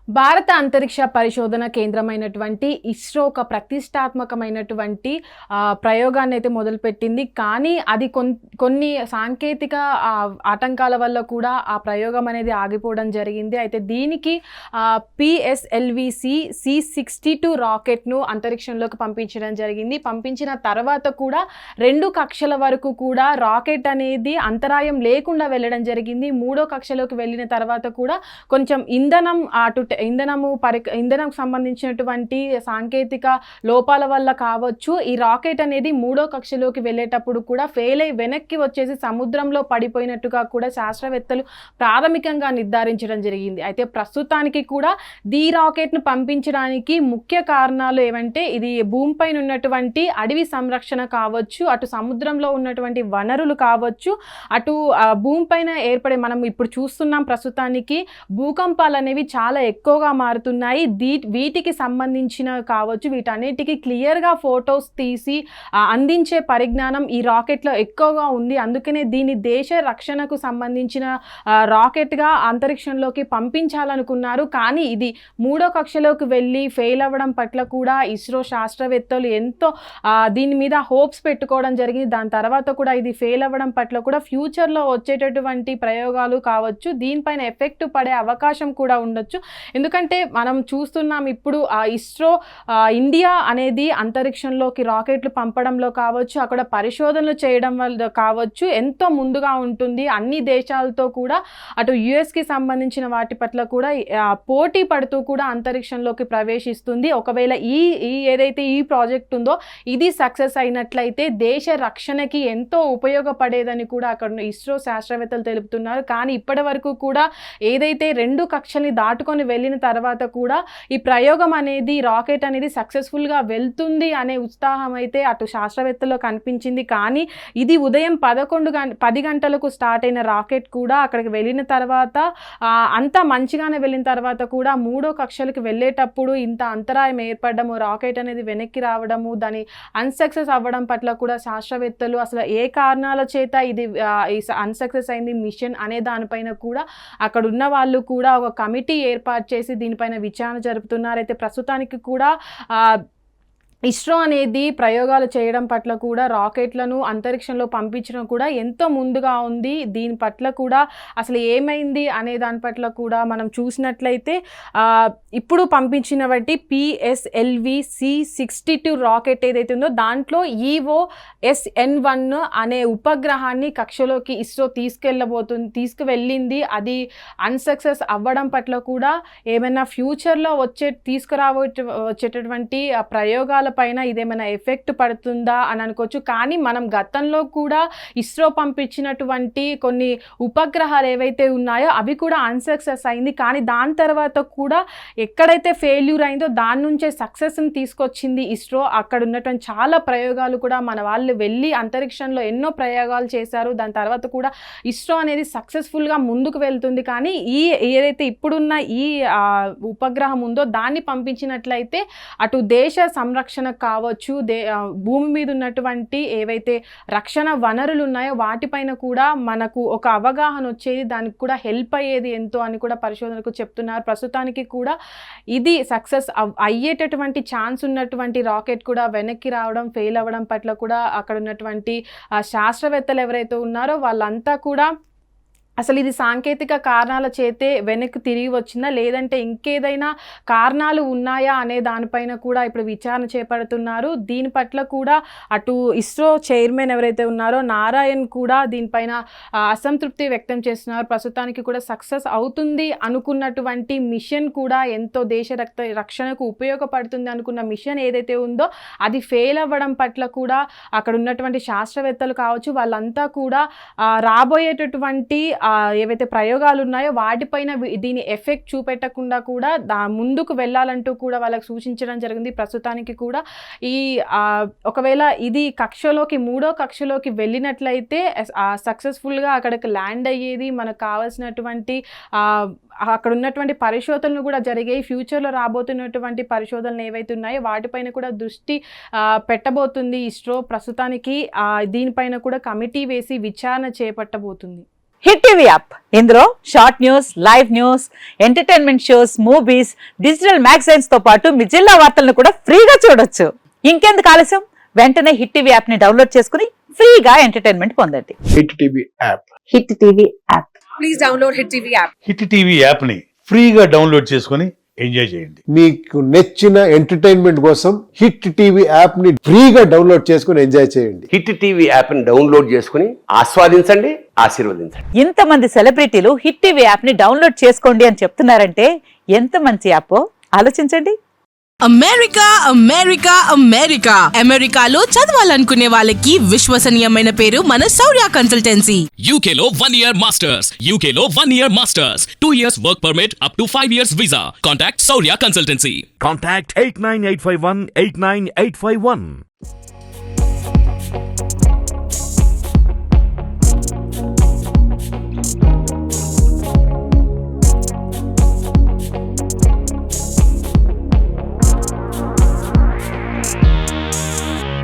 భారత అంతరిక్ష పరిశోధన కేంద్రమైనటువంటి ఇస్రో ఒక ప్రతిష్టాత్మకమైనటువంటి ప్రయోగాన్ని అయితే మొదలుపెట్టింది. కానీ అది కొన్ని సాంకేతిక ఆటంకాల వల్ల కూడా ఆ ప్రయోగం అనేది ఆగిపోవడం జరిగింది. అయితే దీనికి PSLV-C C62 రాకెట్ను అంతరిక్షంలోకి పంపించడం జరిగింది. పంపించిన తర్వాత కూడా 2 కక్షల వరకు కూడా రాకెట్ అనేది అంతరాయం లేకుండా వెళ్ళడం జరిగింది. 3వ కక్షలోకి వెళ్ళిన తర్వాత కూడా కొంచెం ఇంధనం సంబంధించినటువంటి సాంకేతిక లోపాల వల్ల కావచ్చు, ఈ రాకెట్ అనేది 3వ కక్షలోకి వెళ్ళేటప్పుడు కూడా ఫెయిల్ అయి వెనక్కి వచ్చేసి సముద్రంలో పడిపోయినట్టుగా కూడా శాస్త్రవేత్తలు ప్రాథమికంగా నిర్ధారించడం జరిగింది. అయితే ప్రస్తుతానికి కూడా ఈ రాకెట్ను పంపించడానికి ముఖ్య కారణాలు ఏమంటే, ఇది భూమిపైన ఉన్నటువంటి అడవి సంరక్షణ కావచ్చు, అటు సముద్రంలో ఉన్నటువంటి వనరులు కావచ్చు, అటు భూమిపైన ఏర్పడే మనం ఇప్పుడు చూస్తున్నాం ప్రస్తుతానికి భూకంపాలు అనేవి చాలా ఎక్కువగా మారుతున్నాయి. వీటికి సంబంధించిన కావచ్చు, వీటన్నిటికీ క్లియర్గా ఫొటోస్ తీసి అందించే పరిజ్ఞానం ఈ రాకెట్లో ఎక్కువగా ఉంది. అందుకనే దీని దేశ రక్షణకు సంబంధించిన రాకెట్గా అంతరిక్షంలోకి పంపించాలనుకున్నారు. కానీ ఇది 3వ కక్షలోకి వెళ్ళి ఫెయిల్ అవ్వడం పట్ల కూడా ఇస్రో శాస్త్రవేత్తలు ఎంతో దీని మీద హోప్స్ పెట్టుకోవడం జరిగింది. దాని తర్వాత కూడా ఇది ఫెయిల్ అవ్వడం పట్ల కూడా ఫ్యూచర్లో వచ్చేటటువంటి ప్రయోగాలు కావచ్చు, దీనిపైన ఎఫెక్ట్ పడే అవకాశం కూడా ఉండొచ్చు. ఎందుకంటే మనం చూస్తున్నాం ఇప్పుడు ఇస్రో ఇండియా అనేది అంతరిక్షంలోకి రాకెట్లు పంపడంలో కావచ్చు, అక్కడ పరిశోధనలు చేయడం వల్ల కావచ్చు ఎంతో ముందుగా ఉంటుంది. అన్ని దేశాలతో కూడా అటు యుఎస్కి సంబంధించిన వాటి పట్ల కూడా పోటీ పడుతూ కూడా అంతరిక్షంలోకి ప్రవేశిస్తుంది. ఒకవేళ ఏదైతే ఈ ప్రాజెక్ట్ ఉందో ఇది సక్సెస్ అయినట్లయితే దేశ రక్షణకి ఎంతో ఉపయోగపడేదని కూడా అక్కడ ఇస్రో శాస్త్రవేత్తలు తెలుపుతున్నారు. కానీ ఇప్పటి వరకు కూడా ఏదైతే 2 కక్షల్ని దాటుకొని వెళ్ళిన తర్వాత కూడా ఈ ప్రయోగం అనేది రాకెట్ అనేది సక్సెస్ఫుల్గా వెళ్తుంది అనే ఉత్సాహం అయితే అటు శాస్త్రవేత్తల్లో కనిపించింది. కానీ ఇది ఉదయం 10 గంటలకు స్టార్ట్ అయిన రాకెట్ కూడా అక్కడికి వెళ్ళిన తర్వాత అంతా మంచిగానే వెళ్ళిన తర్వాత కూడా 3వ కక్షలకు వెళ్ళేటప్పుడు ఇంత అంతరాయం ఏర్పడము, రాకెట్ అనేది వెనక్కి రావడము, దాని అన్సక్సెస్ అవ్వడం పట్ల కూడా శాస్త్రవేత్తలు అసలు ఏ కారణాల చేత ఇది అన్సక్సెస్ అయింది మిషన్ అనే దానిపైన కూడా అక్కడ ఉన్న వాళ్ళు కూడా ఒక కమిటీ ఏర్పాటు చేసి దీనిపైన విచారణ జరుపుతున్నారు. అయితే ప్రస్తుతానికి కూడా ఇస్రో అనేది ప్రయోగాలు చేయడం పట్ల కూడా రాకెట్లను అంతరిక్షంలో పంపించడం కూడా ఎంతో ముందుగా ఉంది. దీని పట్ల కూడా అసలు ఏమైంది అనే దాని పట్ల కూడా మనం చూసినట్లయితే ఇప్పుడు పంపించిన బట్టి PSLV-C C62 రాకెట్ ఏదైతే ఉందో దాంట్లో EOS-N1 అనే ఉపగ్రహాన్ని కక్షలోకి ఇస్రో తీసుకువెళ్ళింది. అది అన్సక్సెస్ అవ్వడం పట్ల కూడా ఏమైనా ఫ్యూచర్లో వచ్చేటటువంటి ప్రయోగాల పైన ఇదేమైనా ఎఫెక్ట్ పడుతుందా అని అనుకోవచ్చు. కానీ మనం గతంలో కూడా ఇస్రో పంపించినటువంటి కొన్ని ఉపగ్రహాలు ఏవైతే ఉన్నాయో అవి కూడా అన్సక్సెస్ అయింది. కానీ దాని తర్వాత కూడా ఎక్కడైతే ఫెయిల్యూర్ అయిందో దాని నుంచే సక్సెస్ని తీసుకొచ్చింది ఇస్రో. అక్కడ ఉన్నటువంటి చాలా ప్రయోగాలు కూడా మన వాళ్ళు వెళ్ళి అంతరిక్షంలో ఎన్నో ప్రయోగాలు చేశారు. దాని తర్వాత కూడా ఇస్రో అనేది సక్సెస్ఫుల్గా ముందుకు వెళ్తుంది. కానీ ఏదైతే ఇప్పుడున్న ఈ ఉపగ్రహం ఉందో దాన్ని పంపించినట్లయితే అటు దేశ సంరక్షణ కావచ్చు, భూమి మీద ఉన్నటువంటి ఏవైతే రక్షణ వనరులు ఉన్నాయో వాటిపైన కూడా మనకు ఒక అవగాహన వచ్చేది, దానికి కూడా హెల్ప్ అయ్యేది ఎంతో అని కూడా పరిశోధనకు చెప్తున్నారు. ప్రస్తుతానికి కూడా ఇది సక్సెస్ అయ్యేటటువంటి ఛాన్స్ ఉన్నటువంటి రాకెట్ కూడా వెనక్కి రావడం, ఫెయిల్ అవ్వడం పట్ల కూడా అక్కడ ఉన్నటువంటి శాస్త్రవేత్తలు ఎవరైతే ఉన్నారో వాళ్ళంతా కూడా అసలు ఇది సాంకేతిక కారణాల చేతే వెనక్కి తిరిగి వచ్చిందా లేదంటే ఇంకేదైనా కారణాలు ఉన్నాయా అనే దానిపైన కూడా ఇప్పుడు విచారణ చేపడుతున్నారు. దీని పట్ల కూడా అటు ఇస్రో చైర్మన్ ఎవరైతే ఉన్నారో నారాయణ్ కూడా దీనిపైన అసంతృప్తి వ్యక్తం చేస్తున్నారు. ప్రస్తుతానికి కూడా సక్సెస్ అవుతుంది అనుకున్నటువంటి మిషన్ కూడా ఎంతో దేశ రక్షణకు ఉపయోగపడుతుంది అనుకున్న మిషన్ ఏదైతే ఉందో అది ఫెయిల్ అవ్వడం పట్ల కూడా అక్కడ ఉన్నటువంటి శాస్త్రవేత్తలు కావచ్చు వాళ్ళంతా కూడా రాబోయేటటువంటి ఏవైతే ప్రయోగాలు ఉన్నాయో వాటిపైన దీని ఎఫెక్ట్ చూపెట్టకుండా కూడా ముందుకు వెళ్ళాలంటూ కూడా వాళ్ళకి సూచించడం జరిగింది. ప్రస్తుతానికి కూడా ఒకవేళ ఇది 3వ కక్షలోకి వెళ్ళినట్లయితే సక్సెస్ఫుల్గా అక్కడికి ల్యాండ్ అయ్యేది, మనకు కావాల్సినటువంటి అక్కడ ఉన్నటువంటి పరిశోధనలు కూడా జరిగాయి. ఫ్యూచర్లో రాబోతున్నటువంటి పరిశోధనలు ఏవైతే ఉన్నాయో వాటిపైన కూడా దృష్టి పెట్టబోతుంది ఇస్రో. ప్రస్తుతానికి దీనిపైన కూడా కమిటీ వేసి విచారణ చేపట్టబోతుంది. హిట్ టీవీ యాప్ ఇందులో short news, live news, entertainment shows, movies, digital magazines తో పాటు మీ జిల్లా వార్తలను కూడా ఫ్రీగా చూడొచ్చు. ఇంకెందుకు ఆలస్యం, వెంటనే హిట్ టీవీ యాప్ ని డౌన్లోడ్ చేసుకుని ఫ్రీగా ఎంటర్టైన్మెంట్ పొందండి. Hit TV app. Hit TV app. Please download hit TV app. Hit TV app ని ఫ్రీగా డౌన్లోడ్ చేసుకుని ఎంజాయ్ చేయండి. మీకు నచ్చిన ఎంటర్టైన్మెంట్ కోసం హిట్ టీవీ యాప్ ని ఫ్రీగా డౌన్లోడ్ చేసుకుని ఎంజాయ్ చేయండి. హిట్ టీవీ యాప్ ని డౌన్లోడ్ చేసుకుని ఆస్వాదించండి, ఆశీర్వదించండి. ఇంతమంది సెలబ్రిటీలు హిట్ టీవీ యాప్ ని డౌన్లోడ్ చేసుకోండి అని చెప్తున్నారంటే ఎంత మంచి యాప్ ఆలోచించండి. అమెరికా అమెరికా అమెరికా అమెరికాలో చదవాలనుకునే వాళ్ళకి విశ్వసనీయమైన పేరు మన శౌర్య కన్సల్టెన్సీ. UK లో 1 year masters. UK లో 1 year masters. 2 years work permit up to 5 years visa. Contact Saurya Consultancy. Contact 89851 89851.